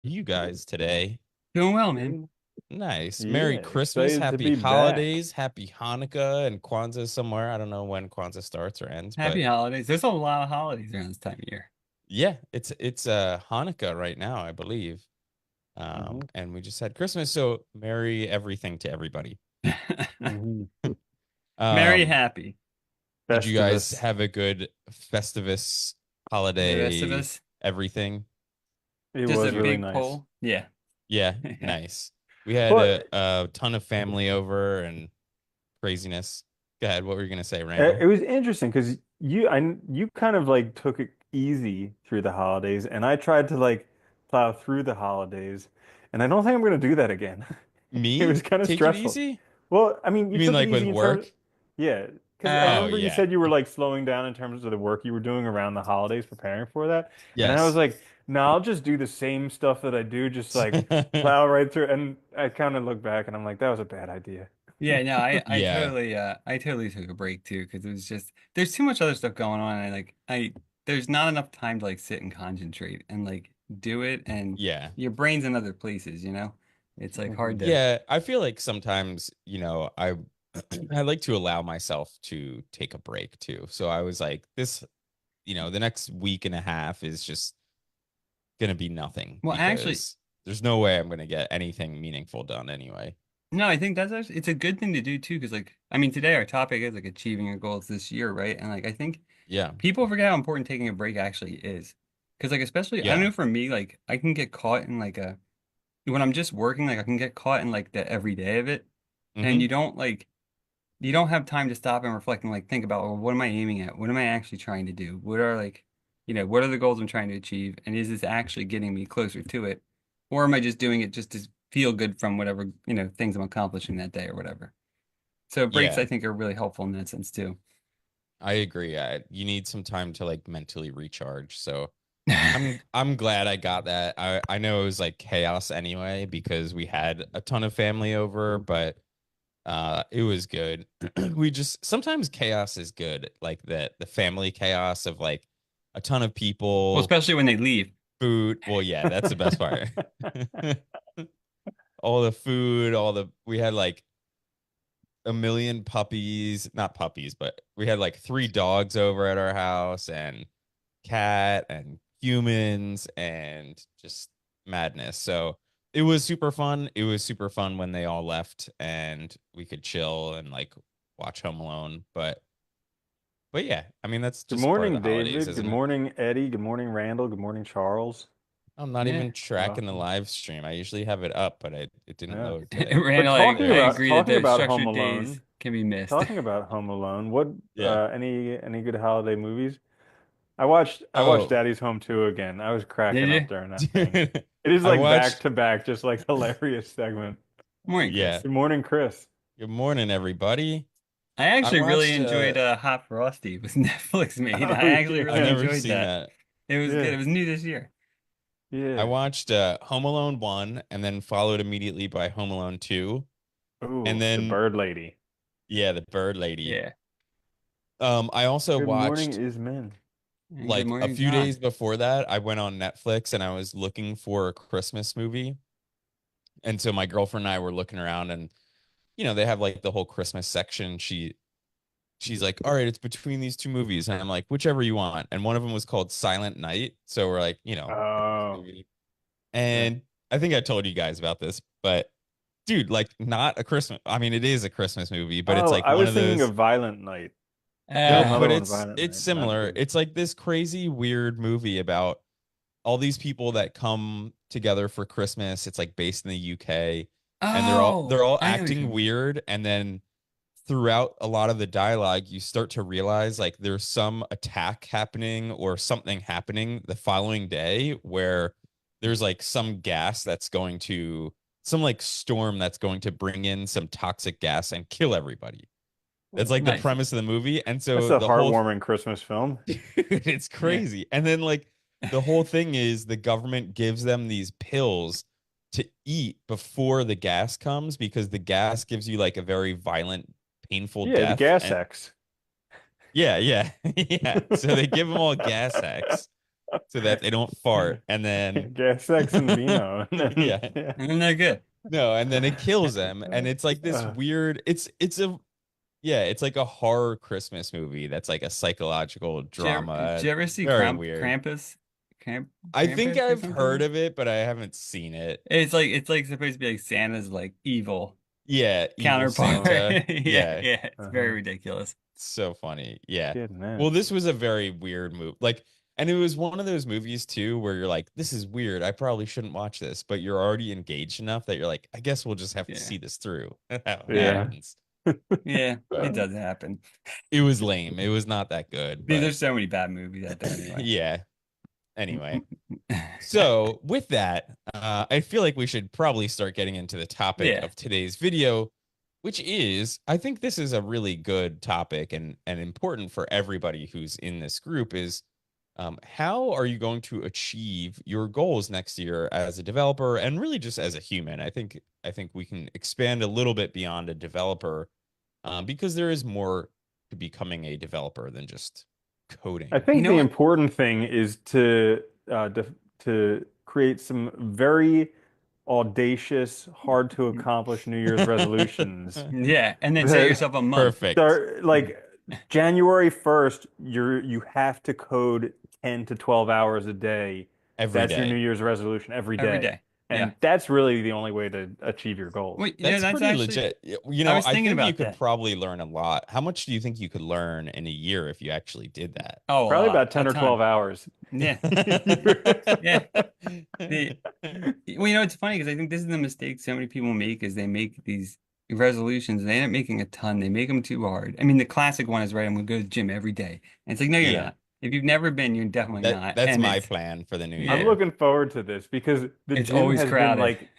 you guys today? Doing well, man. Doing- Nice. Merry Yeah, Christmas, excited to happy be back. holidays, happy Hanukkah and Kwanzaa somewhere. I don't know when Kwanzaa starts or ends, Happy but holidays. There's a lot of holidays around this time of year. yeah, it's Hanukkah right now, I believe. hmm And we just had Christmas, so merry everything to everybody. hmm Merry Um, happy. did you guys Festivus. have a good Festivus The rest of holiday, us, everything? It just a was really big nice. poll. Yeah. Yeah, Yeah. nice. We had But a ton of family over and craziness. Go ahead, what were you gonna say, it Randall? was interesting because you kind of like took it easy through the holidays, and I tried to like plow through the holidays, and I don't think I'm going to do that again. It Me? was kind of Take it stressful. easy? Well, I mean, you You mean took it like with easy in terms, work? yeah, because I Oh Oh, remember you yeah. said you were like slowing down in terms of the work you were doing around the holidays, preparing for that. And I was Yes. like, no, I'll just do the same stuff that I do, just like plow right through. And I kind of look back and I'm like, that was a bad idea. yeah. No, Yeah. I totally took a break too because it was just there's too much other stuff going on and there's not enough time to like sit and concentrate and like do it and Yeah. your brain's in other places, you know? It's like hard hmm to. Yeah, I feel like sometimes, I I like to allow myself to take a break too. So I was like, this, the next week and a half is just gonna be nothing Well, actually, because there's no way I'm gonna get anything meaningful done anyway. no, I think that's actually it's a good thing to do too, because like I mean today our topic is like achieving your goals this year, right? And like I think Yeah. people forget how important taking a break actually is. Because like especially I don't Yeah. know for me, like I can get caught in like a when I'm just working, like I can get caught in like the everyday of it. And Hmm. you don't have time to stop and reflect and like think about, well, what am I aiming at? What am I actually trying to do? What are like, what are the goals I'm trying to achieve? And is this actually getting me closer to it? Or am I just doing it just to feel good from whatever, things I'm accomplishing that day or whatever? So breaks, I Yeah, think, are really helpful in that sense too. I agree. You need some time to like mentally recharge. So I'm glad I got that. I know it was like chaos anyway because we had a ton of family over, but it was good. We just sometimes chaos is good, like the family chaos of like a ton of Well, people, especially when they leave. food. Well, yeah, that's the best part. All the food, we had like a million puppies, not puppies, but we had like three dogs over at our house and cat and humans and just madness. So it was super fun. It was super fun when they all left and we could chill and like watch Home Alone. But yeah, I mean that's Good just part of the morning, holidays, David. Good isn't it? morning, Eddie. Good morning, Randall. Good morning, Charles. I'm not Yeah. even tracking the Welcome. live stream. I usually have it up, but it didn't Yeah. load today. But Randall, There I it is. agree that talking their about Home structured days Alone, can be missed. talking about Home Alone, what Yeah. any good holiday movies? I watched Oh, Daddy's Home 2 again. I was Did cracking up you? during that thing. dude. It is I like back watched. to back, just like hilarious segment. Morning, Yeah. Chris. Good morning, Chris. Good morning, everybody. I I actually really watched enjoyed Hot Frosty with Netflix made. Oh I actually I've really yeah. never enjoyed seen that. that. It was good. Yeah. It was new this year. I Yeah. watched Home Alone 1 and then followed immediately by Home Alone 2. And Ooh, the then bird lady. yeah, the bird lady. Yeah. I also Good morning, watched is men. And good like a morning, few John. days before that, I went on Netflix and I was looking for a Christmas movie. And so my girlfriend and I were looking around and they have like the whole Christmas section. She's like, "All right, it's between these two movies." And I'm like, "Whichever you want." And one of them was called Silent Night. So we're like, Christmas Oh, movie. yeah. And I think I told you guys about this, but dude, like not a Christmas. I mean, it is a Christmas movie, but it's Oh, like I one was of thinking those. of Violent Night. There's No, another Uh, but one, it's Violent it's Night. Not similar. good. It's like this crazy weird movie about all these people that come together for Christmas. It's like based in the UK and they're oh, all I know what you're acting talking about. weird and then throughout a lot of the dialogue you start to realize like there's some attack happening or something happening the following day where there's like some gas that's going to some like storm that's going to bring in some toxic gas and kill everybody. That's like the Nice. premise of the movie. And That's so a the whole heartwarming Christmas film. it's Yeah. crazy. And then like the whole thing is the government gives them these pills to eat before the gas comes because the gas gives you like a very violent, painful Yeah, the death. Gas And X. yeah, yeah, yeah. So they give them all gas X. so that they don't fart. And then, Gas, sex, and vino. And then, yeah, yeah. And then they're good. no, and then it kills them. And it's like this Uh, weird, yeah, it's like a horror Christmas movie that's like a psychological Did drama. you ever see Very weird. Krampus? I think Krampus or I've heard something? of it, but I haven't seen it. It's like supposed to be like Santa's like evil Yeah, Evil counterpart. oh, Santa. Yeah, Yeah, yeah, it's very uh-huh. ridiculous. so funny. Yeah. Good Well, man. this was a very weird move. Like, and it was one of those movies too where you're like, this is weird. I probably shouldn't watch this, but you're already engaged enough that you're like, I guess we'll just have to Yeah, see this through. That's how it yeah, Yeah. happens. yeah. It But does happen. it was lame. It was not that good, Dude, but there's so many bad movies out there anyway. yeah. Anyway. So, with that, I feel like we should probably start getting into the topic Yeah. of today's video, which is, I think this is a really good topic and important for everybody who's in this group is how are you going to achieve your goals next year as a developer and really just as a human? I think we can expand a little bit beyond a developer because there is more to becoming a developer than just I coding. You think know the what? important thing is to create some very audacious, hard to accomplish New Year's resolutions. Yeah, and then set That yourself a month. Perfect. start like January 1st, you have to code 10 to 12 hours a day. Every That's your New day. Year's resolution every Every day. day. Yeah. And that's really the only way to achieve your goals. Wait, That's that's pretty actually, legit. I was I thinking think you about could that. probably learn a lot. How much do you think you could learn in a year if you actually did that? Oh, a Probably lot, about a 10 or ton. 12 hours. Yeah, yeah. The, well, it's funny because I think this is the mistake so many people make is they make these resolutions and they end up making a ton. They make them too hard. I mean, the classic one is right. I'm gonna go to the gym every day, and it's like, no, you're Yeah. not. If you've never been, you're definitely not. That's And my it's plan for the new I'm yeah, year. looking forward to this because the it's gym always has been crowded. like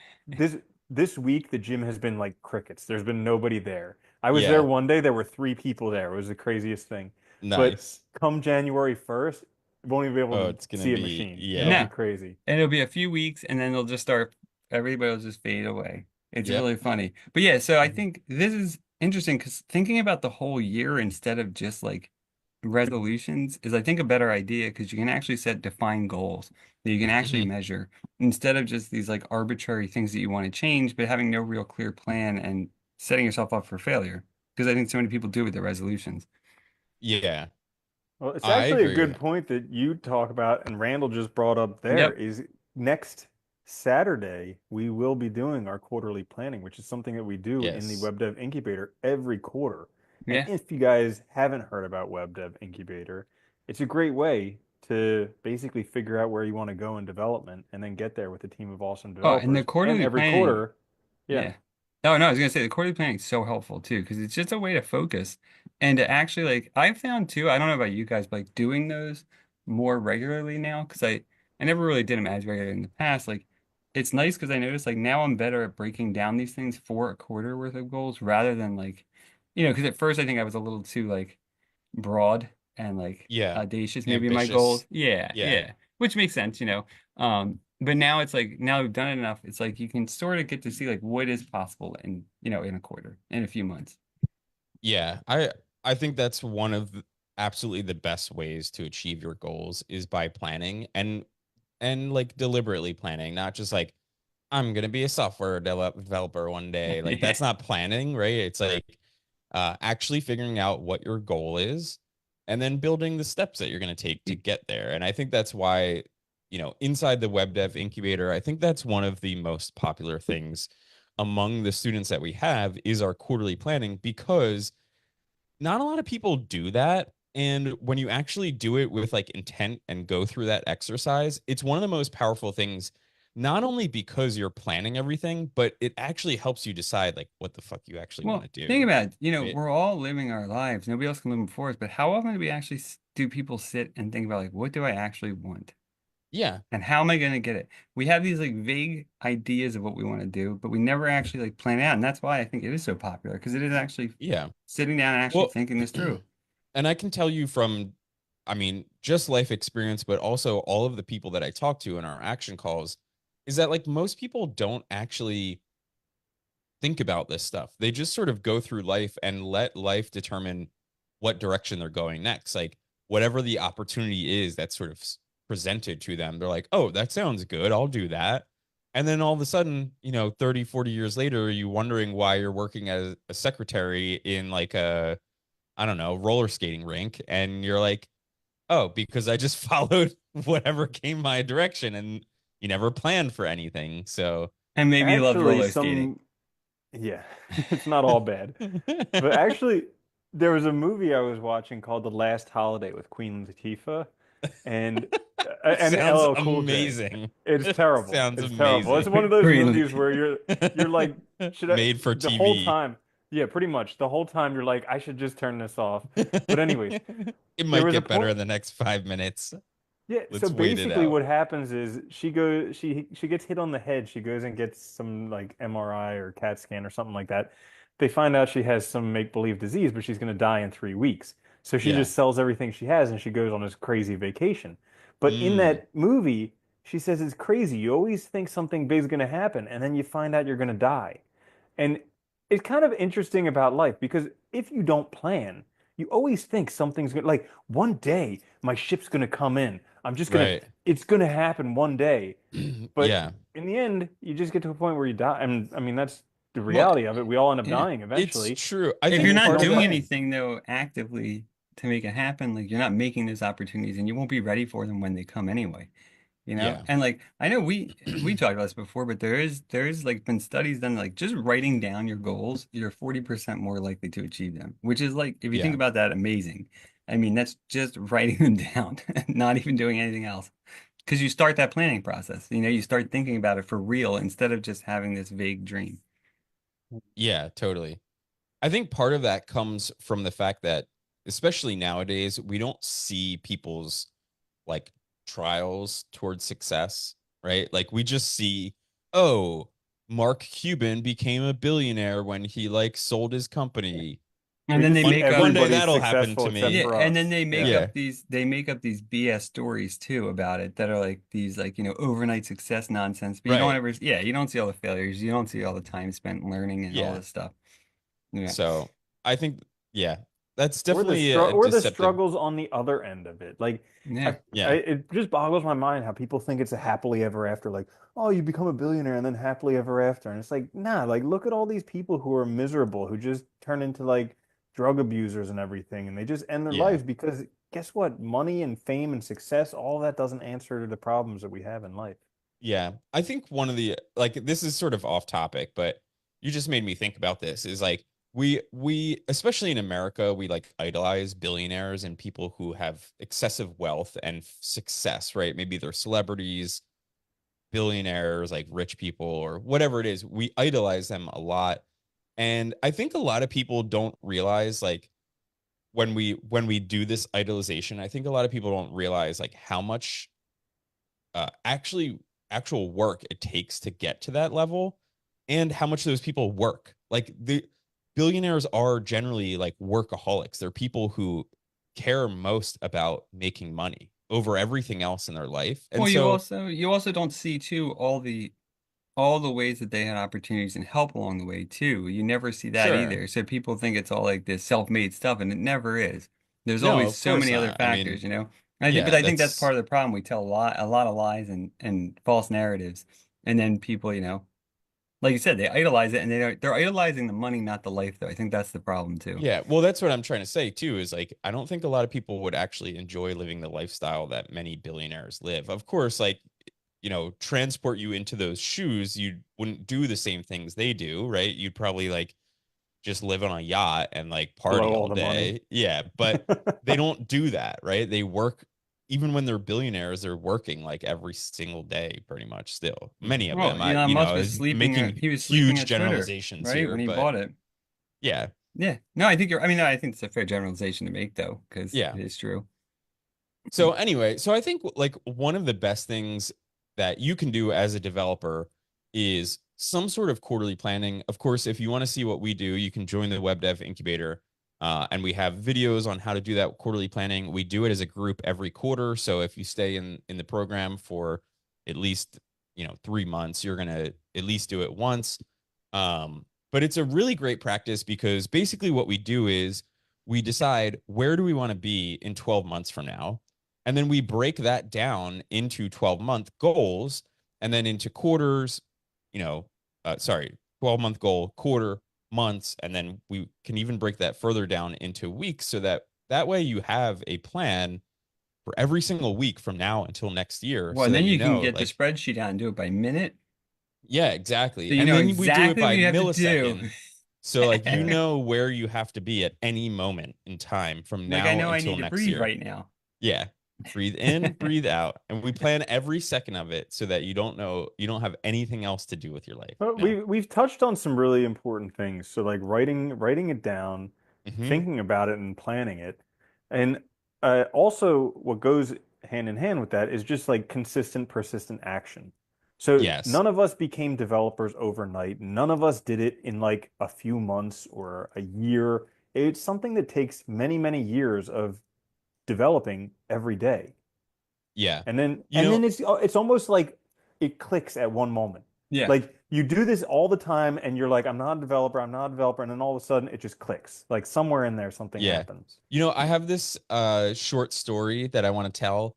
this week the gym has been like crickets. There's been nobody there. I was there Yeah. one day, there were three people there. It was the craziest thing. But Nice. come January 1st, you won't even be able Oh, to it's gonna see a be machine. It'll be yeah. No, crazy. and it'll be a few weeks, and then they'll just start. Everybody will just fade away. It's Yep. really funny. But yeah, so I Mhm. think this is interesting because thinking about the whole year instead of just like resolutions is I think a better idea because you can actually set defined goals that you can actually Mhm. measure instead of just these like arbitrary things that you want to change, but having no real clear plan and setting yourself up for failure. Because I think so many people do with their resolutions. Yeah. Well, it's I actually a agree. good point that you talk about, and Randall just brought up there, Yep. is next Saturday we will be doing our quarterly planning, which is something that we do in the Yes. Web Dev Incubator every quarter. And Yeah. if you guys haven't heard about Web Dev Incubator, it's a great way to basically figure out where you want to go in development and then get there with a team of awesome Oh, and the developers. And quarterly every planning. quarter, yeah. Yeah. Oh, no, I was gonna say the quarterly planning is so helpful too, because it's just a way to focus and to actually like I've found too, I don't know about you guys, but like doing those more regularly now, because I never really did them as regularly in the past. Like it's nice because I noticed like now I'm better at breaking down these things for a quarter worth of goals rather than like, because at first I think I was a little too like broad and like Yeah. audacious maybe in my Ambitious. goals. Yeah, Yeah. yeah. Which makes sense. But now it's like now we've done it enough, it's like you can sort of get to see like what is possible in a quarter, in a few months. Yeah. I think that's one of absolutely the best ways to achieve your goals is by planning and like deliberately planning, not just like I'm gonna be a software developer one day. Like Yeah. that's not planning, right? It's like actually figuring out what your goal is and then building the steps that you're gonna take to get there. And I think that's why, inside the web dev incubator, I think that's one of the most popular things among the students that we have is our quarterly planning because not a lot of people do that. And when you actually do it with like intent and go through that exercise, it's one of the most powerful things, not only because you're planning everything, but it actually helps you decide like what the fuck you actually want Well, to think do. about it. Right? We're all living our lives. Nobody else can live them for us. But how often do we actually do people sit and think about like, what do I actually want? Yeah. And how am I going to get it? We have these like vague ideas of what we want to do, but we never actually like plan it out. And that's why I think it is so popular because it is actually Yeah. sitting down and actually Well, thinking this through. and I can tell you from, I mean, just life experience, but also all of the people that I talk to in our action calls, is that like most people don't actually think about this stuff. They just sort of go through life and let life determine what direction they're going next. Like whatever the opportunity is that sort of presented to them. They're like, oh, that sounds good. I'll do that. And then all of a sudden, 30, 40 years later, you wondering why you're working as a secretary in like a, I don't know, roller skating rink. And you're like, oh, because I just followed whatever came my direction and you never planned for anything. So, And maybe you loved Actually, roller skating. some, yeah, it's not all bad. But actually, there was a movie I was watching called The Last Holiday with Queen Latifah and sounds LL Cool J. amazing. It's terrible. Sounds It's terrible. It's one of amazing. those Greenland. movies where you're like, should I Made for the whole TV. time, yeah, pretty much the whole time you're like, I should just turn this off. But anyways, It there might was a get better point. in the next 5 minutes. Yeah, so Let's wait it basically out. what happens is she gets hit on the head. She goes and gets some like MRI or CAT scan or something like that. They find out she has some make-believe disease, but she's going to die in 3 weeks. So she Yeah. just sells everything she has and she goes on this crazy vacation. But in Mm, that movie, she says it's crazy. You always think something big's going to happen, and then you find out you're going to die. And it's kind of interesting about life because if you don't plan, you always think something's going to, like, one day my ship's going to come in. right. It's going to happen one day. But Yeah. in the end, you just get to a point where you die. And I mean, that's the Well, reality of it. We all end up Yeah. dying it's eventually, true. I If even you're think if you not part of don't doing that, plan. anything though actively to make it happen, like you're not making those opportunities and you won't be ready for them when they come anyway. yeah. And like I know we talked about this before, but there's like been studies done like just writing down your goals, you're 40% more likely to achieve them, which is like if you think Yeah. about that, amazing. I mean, that's just writing them down, not even doing anything else. Because you start that planning process. You start thinking about it for real instead of just having this vague dream. Yeah, totally. I think part of that comes from the fact that, especially nowadays, we don't see people's like trials towards success, right? Like we just see, oh, Mark Cuban became a billionaire when he like sold his company. And We then just they see make One up day everybody's that'll happen successful to except Yeah, me. for and then us. they make Yeah. Yeah. up these BS stories too about it that are like these like overnight success nonsense. But you don't Right. ever you don't see all the failures. You don't see all the time spent learning and all Yeah. this stuff. Yeah. So I think, yeah, that's Or definitely a the deceptive. struggles on the other end of it. Like Yeah. Yeah. it just boggles my mind how people think it's a happily ever after. Like, oh, you become a billionaire and then happily ever after. And it's like, nah, like look at all these people who are miserable, who just turn into like drug abusers and everything, and they just end their Yeah. lives because guess what? Money and fame and success, all that doesn't answer to the problems that we have in life. Yeah. I think one of the like this is sort of off topic, but you just made me think about this is like we especially in America, we like idolize billionaires and people who have excessive wealth and success, right? Maybe they're celebrities, billionaires, like rich people or whatever it is. We idolize them a lot. And I think a lot of people don't realize like when we do this idolization, I think a lot of people don't realize like how much actual work it takes to get to that level and how much those people work. Like the billionaires are generally like workaholics. They're people who care most about making money over everything else in their life. And Well, you so, also you also don't see too all the ways that they had opportunities and help along the way too. You never see that sure. either. So people think it's all like this self-made stuff, and it never is. There's No, always of so course many other not. I factors, mean, you know. But yeah, I think that's that's part of the problem. We tell a lot of lies and false narratives, and then people, like you said, they idolize it, and they're idolizing the money, not the life, though. I think that's the problem too. yeah, well, that's what I'm trying to say too, is like I don't think a lot of people would actually enjoy living the lifestyle that many billionaires live. Of course, like transport you into those shoes, you wouldn't do the same things they do, right? You'd probably like just live on a yacht and like Blow party all all the money. day. Yeah, but they don't do that, right? They work even when they're billionaires, they're working like every single day pretty much still. Many of Well, them, Elon Musk was is sleeping making he was sleeping huge at Twitter, generalizations right? here, When he but bought it. yeah. Yeah. No, I think I mean, I think it's a fair generalization to make though, because Yeah. it is true. So anyway, so I think like one of the best things that you can do as a developer is some sort of quarterly planning. Of course, if you want to see what we do, you can join the Web Dev Incubator. And we have videos on how to do that quarterly planning. We do it as a group every quarter. So if you stay in the program for at least 3 months, you're gonna at least do it once. But it's a really great practice because basically what we do is we decide where do we want to be in 12 months from now, And then we break that down into 12-month goals and then into quarters, you know, sorry, 12-month goal, quarter, months, and then we can even break that further down into weeks so that that way you have a plan for every single week from now until next year Well, so and that then you you can know get the like spreadsheet out and do it by minute. yeah, So exactly. you And know then we do it exactly what by you have to do. millisecond. So like you know where you have to be at any moment in time from Like I now know I until need to next breathe year. right now. Yeah. Breathe in, breathe out. And we plan every second of it so that you don't have anything else to do with your life. Well, No. we've touched on some really important things. So like writing it down, Hmm. thinking about it and planning it. And also what goes hand in hand with that is just like consistent, persistent action. So Yes. none of us became developers overnight. None of us did it in like a few months or a year. It's something that takes many, many years of developing every day. Yeah. And then You and know, then it's almost like it clicks at one moment. Yeah. Like you do this all the time and you're like, I'm not a developer, I'm not a developer, and then all of a sudden it just clicks. Like somewhere in there something yeah. happens. You know, I have this short story that I want to tell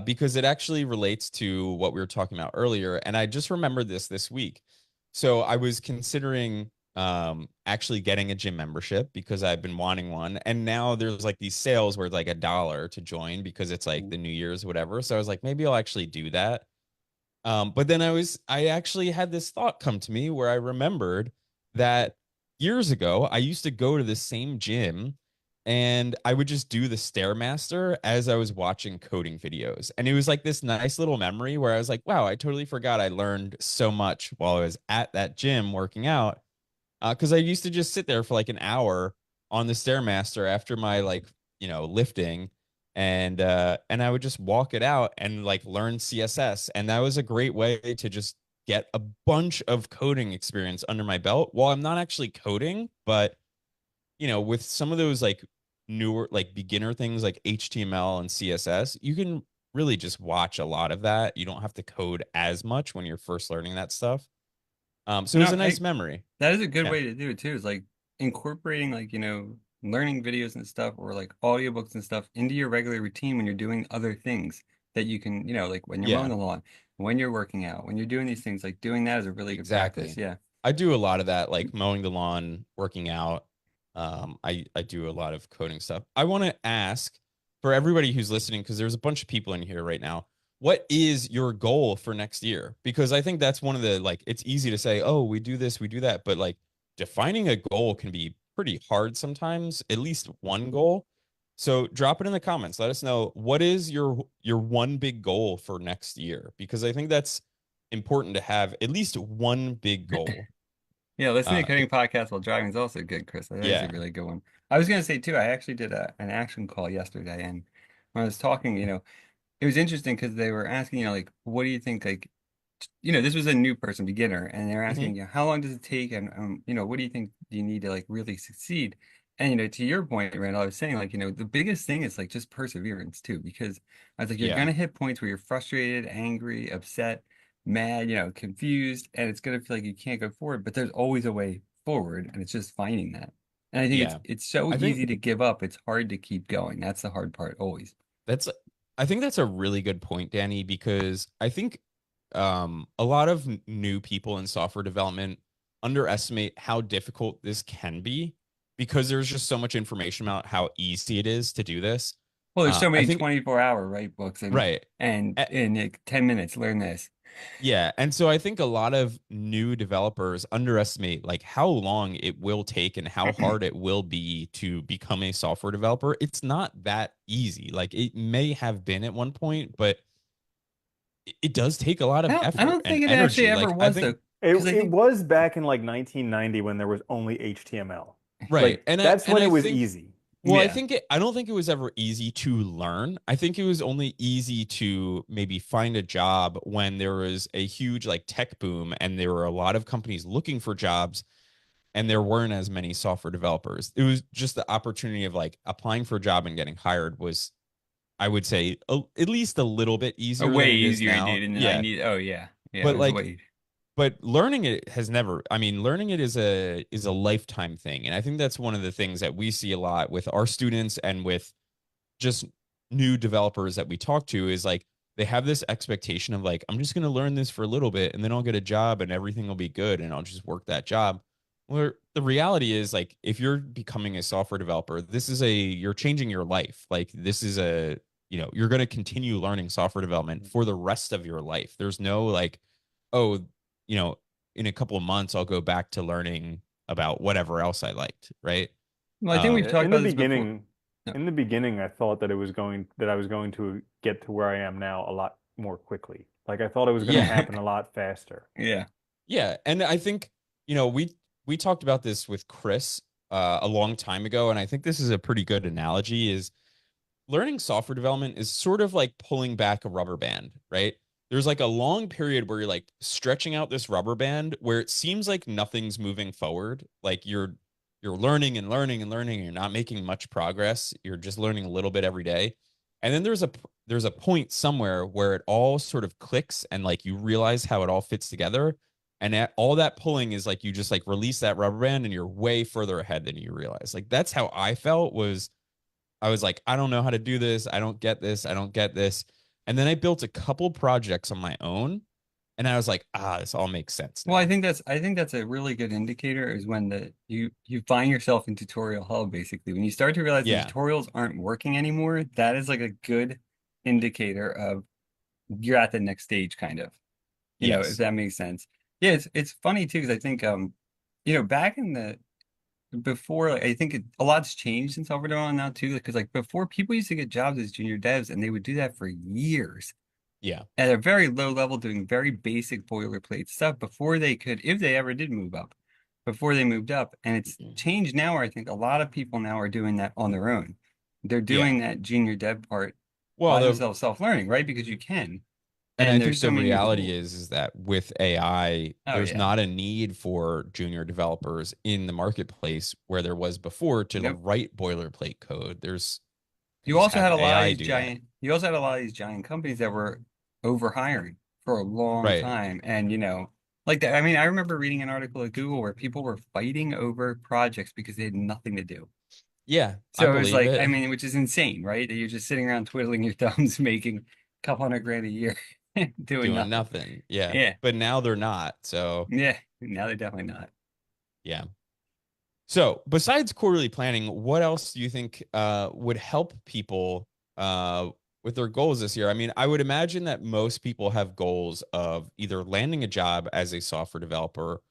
because it actually relates to what we were talking about earlier, and I just remembered this week. So I was considering actually getting a gym membership because I've been wanting one, and now there's like these sales where it's like $1 to join because it's like the New Year's whatever. So I was like, maybe I'll actually do that. But then I actually had this thought come to me where I remembered that years ago, I used to go to the same gym and I would just do the Stairmaster as I was watching coding videos. And it was like this nice little memory where I was like, wow, I totally forgot I learned so much while I was at that gym working out. Because I used to just sit there for like an hour on the Stairmaster after my like, lifting and I would just walk it out and like learn CSS. And that was a great way to just get a bunch of coding experience under my belt while I'm not actually coding, but with some of those like newer like beginner things like HTML and CSS, you can really just watch a lot of that. You don't have to code as much when you're first learning that stuff. So it No, was a nice memory. that is a good Yeah. way to do it too. Is like incorporating like, learning videos and stuff or like audiobooks and stuff into your regular routine when you're doing other things that you can, like when you're mowing Yeah, the lawn, when you're working out, when you're doing these things, like doing that is a really good practice. exactly. Yeah. I do a lot of that, like mowing the lawn, working out. I do a lot of coding stuff. I want to ask for everybody who's listening, because there's a bunch of people in here right now. What is your goal for next year? Because I think that's one of the like, it's easy to say, oh, we do this, we do that, but like defining a goal can be pretty hard sometimes, at least one goal. So drop it in the comments. Let us know what is your one big goal for next year, because I think that's important to have at least one big goal. Yeah, listening Uh, to coding podcasts while driving is also good, Chris. That is a yeah. really good one. I was gonna say too, I actually did an action call yesterday, and when I was talking, it was interesting because they were asking, like, what do you think, like, this was a new person, beginner, and they were Hmm. asking, how long does it take, and what do you think you need to like really succeed? And to your point, Randall, I was saying like, the biggest thing is like just perseverance too, because I was like, you're Yeah. gonna hit points where you're frustrated, angry, upset, mad, confused, and it's gonna feel like you can't go forward, but there's always a way forward, and it's just finding that. And I think it's Yeah. it's so I think easy to give up. It's hard to keep going. That's the hard part always. that's I think that's a really good point, Danny, because I think a lot of new people in software development underestimate how difficult this can be because there's just so much information about how easy it is to do this. Well, there's so I many think 24-hour right books and right. and in like 10 minutes learn this. Yeah, and so I think a lot of new developers underestimate like how long it will take and how hard it will be to become a software developer. It's not that easy. Like it may have been at one point, but it does take a lot I of don't I effort don't and think it actually energy. ever Like I was think though, because I It think was back in like 1990 when there was only HTML. right. Like And I that's and when it I was think easy. well, yeah. I don't think it was ever easy to learn. I think it was only easy to maybe find a job when there was a huge like tech boom and there were a lot of companies looking for jobs and there weren't as many software developers. It was just the opportunity of like applying for a job and getting hired was, I would say, at least a little bit A easier than way it is easier, now. dude. And then I Yeah. need oh yeah. Yeah, it But was like, way but learning it has never, I mean, learning it is a lifetime thing. And I think that's one of the things that we see a lot with our students and with just new developers that we talk to is like they have this expectation of like, I'm just going to learn this for a little bit and then I'll get a job and everything will be good and I'll just work that job. Where the reality is like, if you're becoming a software developer, you're changing your life. Like, this is you're going to continue learning software development for the rest of your life. There's no like, oh, you know, in a couple of months, I'll go back to learning about whatever else I liked. Right. Well, I think we've Um, Yeah, talked about this before. No. in the beginning, I thought that I was going to get to where I am now a lot more quickly. Like I thought it was going to yeah. happen a lot faster. Yeah. Yeah, and I think we talked about this with Chris a long time ago, and I think this is a pretty good analogy. Is learning software development is sort of like pulling back a rubber band, right? There's like a long period where you're like stretching out this rubber band where it seems like nothing's moving forward. Like you're learning and learning and learning, and you're not making much progress. You're just learning a little bit every day. And then there's a point somewhere where it all sort of clicks and like you realize how it all fits together. And all that pulling is like you just like release that rubber band and you're way further ahead than you realize. Like that's how I felt. I was like, I don't know how to do this. I don't get this. I don't get this. And then I built a couple projects on my own and I was like, this all makes sense Well, now. I think that's a really good indicator is when you find yourself in tutorial hell basically. When you start to realize the Yeah. tutorials aren't working anymore, that is like a good indicator of you're at the next stage kind of. If Yes. that makes sense. Yeah, it's funny too because I think back in the before like, I think a lot's changed since software development now too because like before people used to get jobs as junior devs and they would do that for years Yeah. at a very low level doing very basic boilerplate stuff before they could, if they ever did move up, before they moved up. And it's changed now where I think a lot of people now are doing that on their own. They're Yeah. doing that junior dev part Well, by themselves, self-learning, right? Because you can. and And I there's think so the many new reality tools. is that with AI, Oh there's yeah. not a need for junior developers in the marketplace where there was before to Nope. write boilerplate code. You You just also have had a lot of AI these do that. giant, you also had a lot of these giant companies that were overhiring for a long Right. time. And, like that, I mean, I remember reading an article at Google where people were fighting over projects because they had nothing to do. Yeah, I So it was believe like, I it. mean, which is insane, right? That you're just sitting around twiddling your thumbs, making a couple hundred grand a year, doing Doing nothing. nothing. Yeah. Yeah. But now they're not. So, Yeah. Now they're definitely not. yeah. So, besides quarterly planning, what else do you think would help people with their goals this year? I mean, I would imagine that most people have goals of either landing a job as a software developer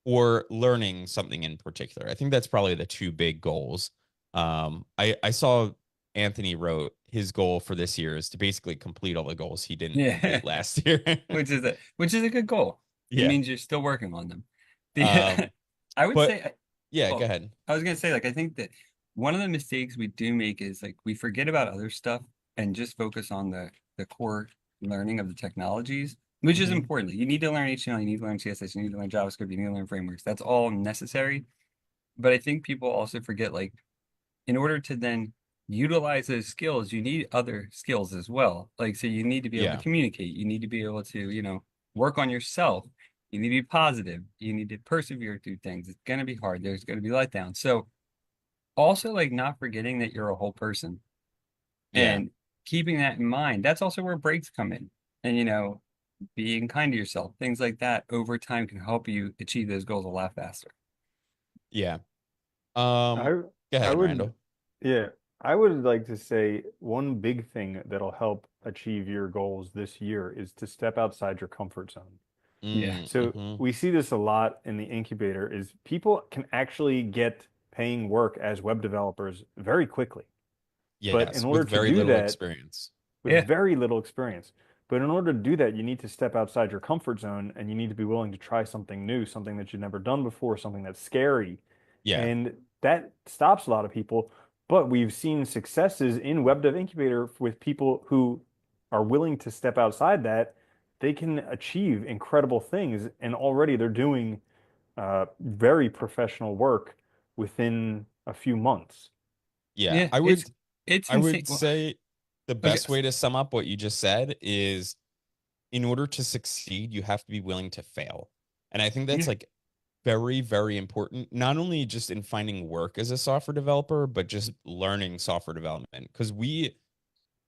or learning something in particular. I think that's probably the two big goals. I saw Anthony wrote his goal for this year is to basically complete all the goals he didn't Yeah. complete last year. Which is a good goal. It Yeah. means you're still working on them. The, Um, I would but say, yeah, go well, ahead. I was gonna say, like, I think that one of the mistakes we do make is like we forget about other stuff and just focus on the core learning of the technologies, which is Hmm. important. You need to learn HTML, you need to learn CSS, you need to learn JavaScript, you need to learn frameworks. That's all necessary. But I think people also forget, like, in order to then utilize those skills, you need other skills as well. Like, so you need to be able to Yeah. communicate. You need to be able to, work on yourself. You need to be positive. You need to persevere through things. It's going to be hard. There's going to be letdowns. So also like not forgetting that you're a whole person Yeah. and keeping that in mind. That's also where breaks come in. And, being kind to yourself, things like that over time can help you achieve those goals a lot faster. Yeah. Um, I Go I ahead, would Randall. yeah, I would like to say one big thing that'll help achieve your goals this year is to step outside your comfort zone. Yeah. So Mm-hmm. we see this a lot in the incubator is people can actually get paying work as web developers very quickly. But in Yes, order with to very do little that, experience. with Yeah. very little experience. But in order to do that, you need to step outside your comfort zone and you need to be willing to try something new, something that you've never done before, something that's scary. Yeah. And that stops a lot of people. But we've seen successes in Web Dev Incubator with people who are willing to step outside that. They can achieve incredible things. And already they're doing very professional work within a few months. Yeah. Yeah. It's I insane. would Well, say the okay. best way to sum up what you just said is in order to succeed, you have to be willing to fail. And I think that's Yeah. like very, very important, not only just in finding work as a software developer, but just learning software development. Because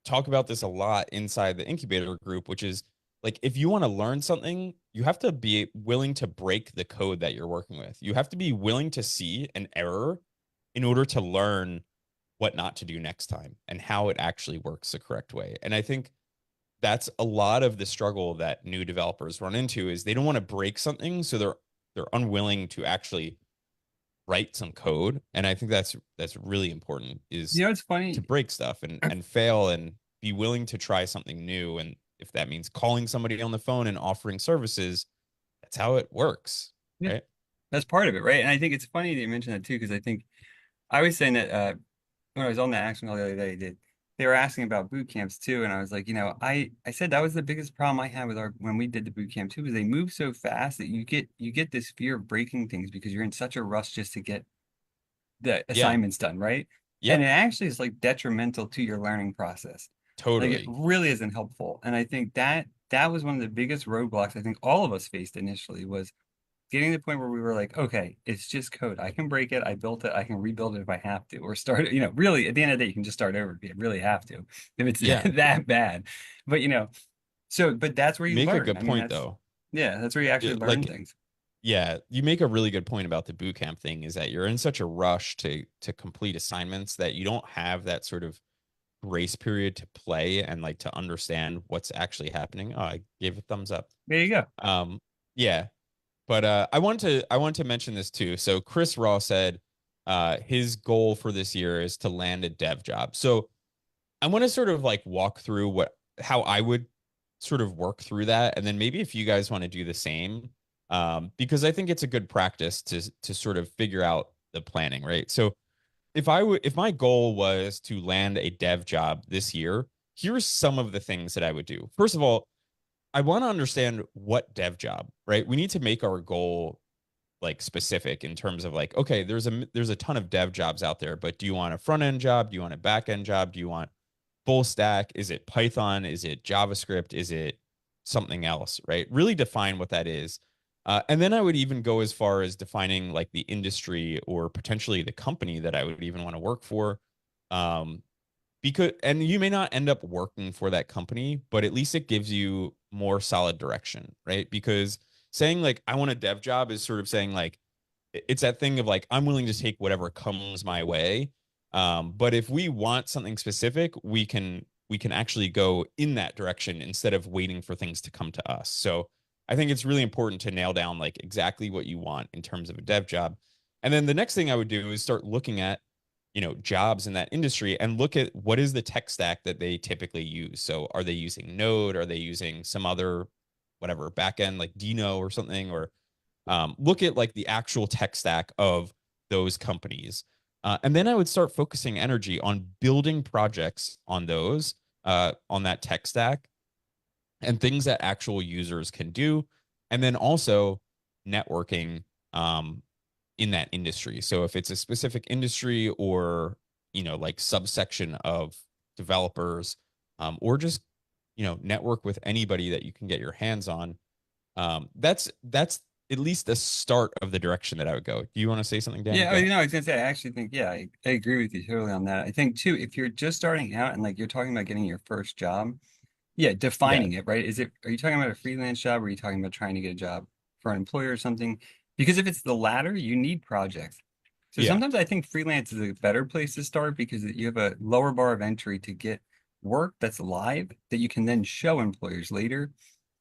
talk about this a lot inside the incubator group, which is like if you want to learn something, you have to be willing to break the code that you're working with. You have to be willing to see an error in order to learn what not to do next time and how it actually works the correct way. And I think that's a lot of the struggle that new developers run into is they don't want to break something, so they're unwilling to actually write some code. And I think that's really important is It's to funny. break stuff and fail and be willing to try something new. And if that means calling somebody on the phone and offering services, that's how it works, Yeah, right? that's part of it, right? And I think it's funny that you mentioned that too, because I think I was saying that when I was on that action call the other day, they were asking about boot camps too, and I was like, I said that was the biggest problem I had with our when we did the boot camp too, is they move so fast that you get this fear of breaking things because you're in such a rush just to get the Yeah. assignments done, right? And it Yep. actually is like detrimental to your learning process. Like it Totally. really isn't helpful. And I think that was one of the biggest roadblocks I think all of us faced initially was getting to the point where we were like, okay, it's just code. I can break it. I built it. I can rebuild it if I have to, or start it. Really, at the end of the day, you can just start over if you really have to, if it's Yeah. that bad. But but that's where You you make a learn. good I mean, point though. that's where you actually learn Like, things. yeah, you make a really good point about the boot camp thing is that you're in such a rush to complete assignments that you don't have that sort of grace period to play and like to understand what's actually happening. Oh, I gave a thumbs up. There you go. Um, yeah, but I want to mention this too. So Chris Raw said his goal for this year is to land a dev job. So I want to sort of like walk through how I would sort of work through that, and then maybe if you guys want to do the same, because I think it's a good practice to sort of figure out the planning, right? So if my goal was to land a dev job this year, here's some of the things that I would do. First of all, I want to understand what dev job, right? We need to make our goal like specific in terms of like, okay, there's a ton of dev jobs out there, but do you want a front end job? Do you want a back end job? Do you want full stack? Is it Python? Is it JavaScript? Is it something else, right? Really define what that is. And then I would even go as far as defining like the industry or potentially the company that I would even want to work for. Um, because and you may not end up working for that company, but at least it gives you more solid direction, right? Because saying like I want a dev job is sort of saying like it's that thing of like I'm willing to take whatever comes my way. But if we want something specific, we can actually go in that direction instead of waiting for things to come to us. So I think it's really important to nail down like exactly what you want in terms of a dev job. And then the next thing I would do is start looking at jobs in that industry and look at what is the tech stack that they typically use. So are they using Node? Are they using some other whatever backend like Dino or something? Or look at like the actual tech stack of those companies. And then I would start focusing energy on building projects on those, on that tech stack and things that actual users can do. And then also networking in that industry. So if it's a specific industry or, like subsection of developers, or just, network with anybody that you can get your hands on. That's at least the start of the direction that I would go. Do you want to say something, Danny? Yeah, Go ahead. I was gonna say, I actually think, yeah, I agree with you totally on that. I think too, if you're just starting out and like you're talking about getting your first job, yeah, Yeah. defining it, right? Are you talking about a freelance job or are you talking about trying to get a job for an employer or something? Because if it's the latter, you need projects. So Yeah. sometimes I think freelance is a better place to start because you have a lower bar of entry to get work that's live that you can then show employers later.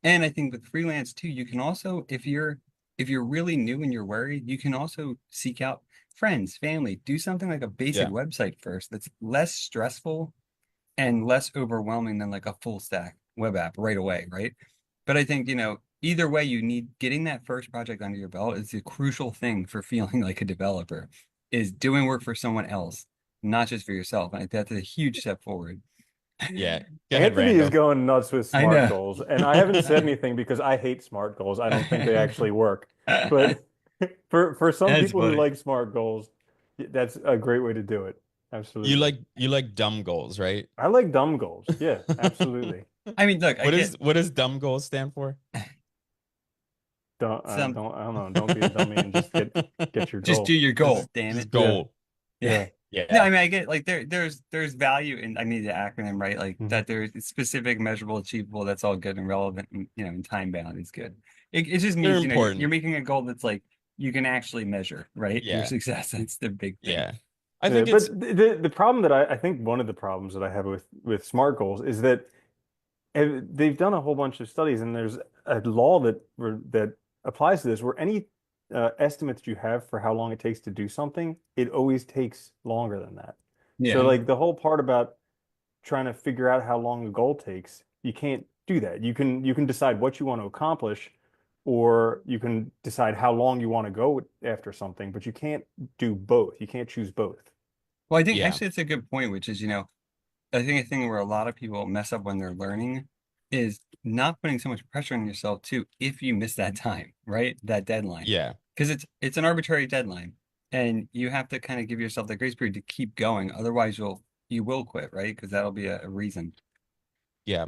And I think with freelance too, you can also, if you're really new and you're worried, you can also seek out friends, family, do something like a basic Yeah. website first that's less stressful and less overwhelming than like a full stack web app right away, right? But I think, either way, you need getting that first project under your belt is a crucial thing for feeling like a developer, is doing work for someone else, not just for yourself. And that's a huge step forward. Yeah. Go ahead, Anthony is Randall. going nuts with I SMART know. goals, and I haven't said anything because I hate SMART goals. I don't think they actually work. But for some That's people who funny. like SMART goals, that's a great way to do it. You Absolutely. like you like dumb goals, right? I like dumb goals. Yeah, absolutely. I mean, look, I get What does dumb goals stand for? some, I don't know. Don't be a dummy and just get your just do goal. your goal, damn Just it. Yeah, goal. Yeah. yeah. No, Yeah. I mean I get like there's value in I mean the acronym, right? Like Mhm. that there's specific, measurable, achievable, that's all good and relevant and and time bound is good. It just They're means, you're important. making a goal that's like you can actually measure, right? Your Yeah. success. That's the big thing. Yeah. I Yeah, think it's but the problem that I think one of the problems that I have with SMART goals is that they've done a whole bunch of studies, and there's a law that applies to this, where any estimate that you have for how long it takes to do something, it always takes longer than that. So Yeah. like the whole part about trying to figure out how long a goal takes, you can't do that. You can decide what you want to accomplish, or you can decide how long you want to go after something, but you can't do both. You can't choose both. Well, I think yeah. actually that's a good point, which is, I think a thing where a lot of people mess up when they're learning is not putting so much pressure on yourself too if you miss that time, right? That deadline. Yeah. Because it's an arbitrary deadline. And you have to kind of give yourself the grace period to keep going. Otherwise you will quit, right? Because that'll be a reason. Yeah.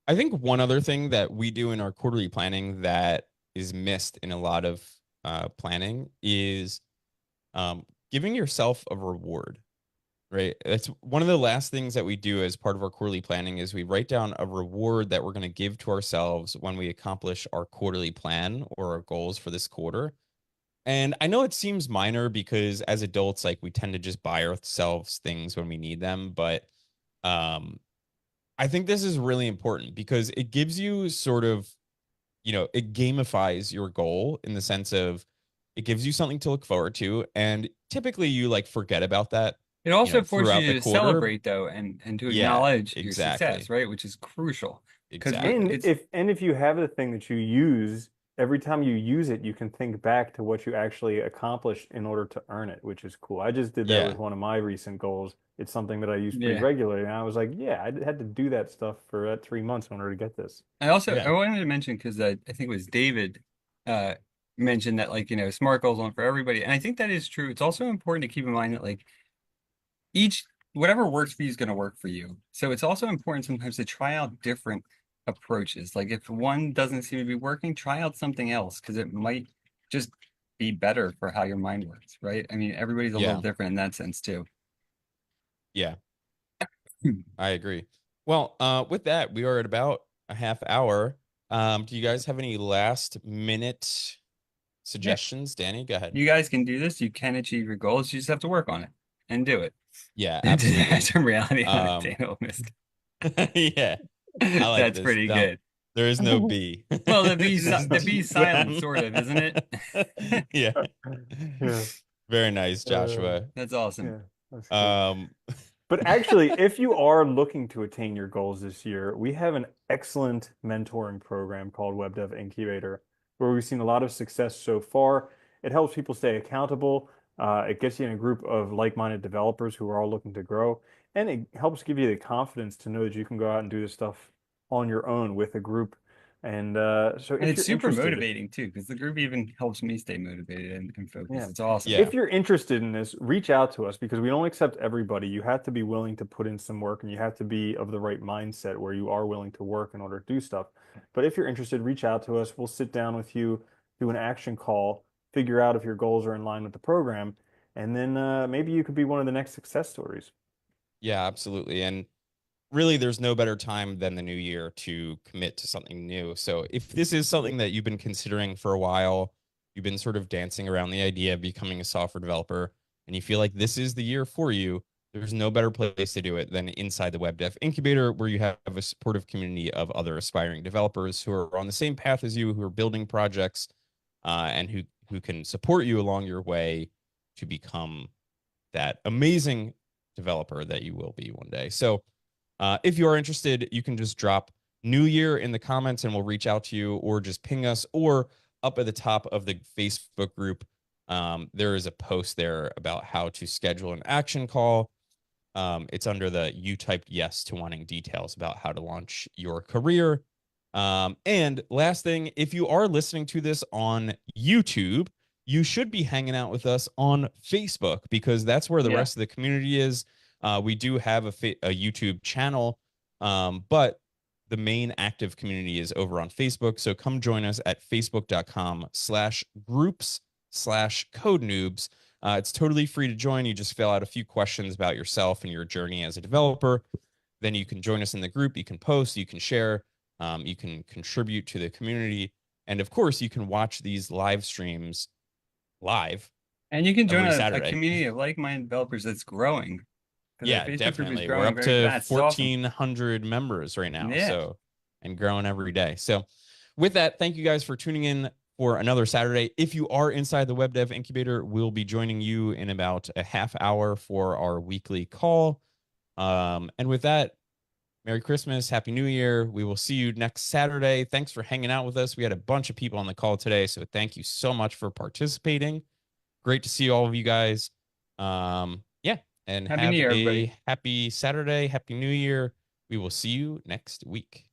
I think one other thing that we do in our quarterly planning that is missed in a lot of planning is giving yourself a reward, right? That's one of the last things that we do as part of our quarterly planning is we write down a reward that we're going to give to ourselves when we accomplish our quarterly plan or our goals for this quarter. And I know it seems minor because as adults, like we tend to just buy ourselves things when we need them, but um, I think this is really important because it gives you sort of, it gamifies your goal in the sense of it gives you something to look forward to. And typically you like forget about that, It also forces throughout the you to quarter. celebrate though and to Yeah, acknowledge your success, exactly. right? Which is crucial. Because Exactly. And if you have the thing that you use, every time you use it, you can think back to what you actually accomplished in order to earn it, which is cool. I just did that Yeah. with one of my recent goals. It's something that I use pretty yeah. regularly, and I was like, yeah, I had to do that stuff for 3 months in order to get this. I Yeah. wanted to mention because I think it was David uh mentioned that like SMART goals aren't for everybody, and I think that is true. It's also important to keep in mind that like each whatever works for you is going to work for you. So it's also important sometimes to try out different approaches. Like if one doesn't seem to be working, try out something else because it might just be better for how your mind works, right? I mean, everybody's a little Yeah. different in that sense too. Yeah. I agree. Well, with that, we are at about a half hour. Do you guys have any last minute Yeah, suggestions? Danny, go ahead. you guys can do this. You can achieve your goals. You just have to work on it and do it. Yeah, absolutely. That's a reality on it, Um, Daniel missed. yeah, I like That's this. pretty No, good. there is no B. Well, It's just the B silent, GM. sort of, isn't it? Yeah. Yeah, Very nice, uh, Joshua. That's awesome. yeah, that's good. Um, But actually, if you are looking to attain your goals this year, we have an excellent mentoring program called Web Dev Incubator, where we've seen a lot of success so far. It helps people stay accountable. It gets you in a group of like-minded developers who are all looking to grow, and it helps give you the confidence to know that you can go out and do this stuff on your own with a group. And so, And if it's you're super interested, motivating too, because the group even helps me stay motivated and focused. yeah. It's awesome. yeah, If you're interested in this, reach out to us because we don't accept everybody. You have to be willing to put in some work and you have to be of the right mindset where you are willing to work in order to do stuff. But if you're interested, reach out to us. We'll sit down with you, do an action call, figure out if your goals are in line with the program, and then maybe you could be one of the next success stories. yeah, absolutely. And really, there's no better time than the new year to commit to something new. So if this is something that you've been considering for a while, you've been sort of dancing around the idea of becoming a software developer, and you feel like this is the year for you, there's no better place to do it than inside the Web Dev Incubator, where you have a supportive community of other aspiring developers who are on the same path as you, who are building projects, and who can support you along your way to become that amazing developer that you will be one day. So if you are interested, you can just drop New Year in the comments and we'll reach out to you, or just ping us, or up at the top of the Facebook group. There is a post there about how to schedule an action call. It's under the you typed yes to wanting details about how to launch your career. And last thing, if you are listening to this on YouTube, you should be hanging out with us on Facebook because that's where the Yeah. rest of the community is. We do have a YouTube channel, but the main active community is over on Facebook. So come join us at facebook.com/groups/code noobs. It's totally free to join. You just fill out a few questions about yourself and your journey as a developer. Then you can join us in the group. You can post, you can share, you can contribute to the community. And of course, you can watch these live streams live And you can join every a Saturday. community of like-minded developers that's growing. Because Yeah, our Facebook group is definitely. We're growing up very to fast. It's awesome. 1,400 members right now. Yeah. So, and growing every day. So, with that, thank you guys for tuning in for another Saturday. If you are inside the Web Dev Incubator, we'll be joining you in about a half hour for our weekly call. And with that, Merry Christmas, Happy New Year. We will see you next Saturday. Thanks for hanging out with us. We had a bunch of people on the call today, so thank you so much for participating. Great to see all of you guys. Yeah, and Happy have New Year, a everybody. happy Saturday, Happy New Year. We will see you next week.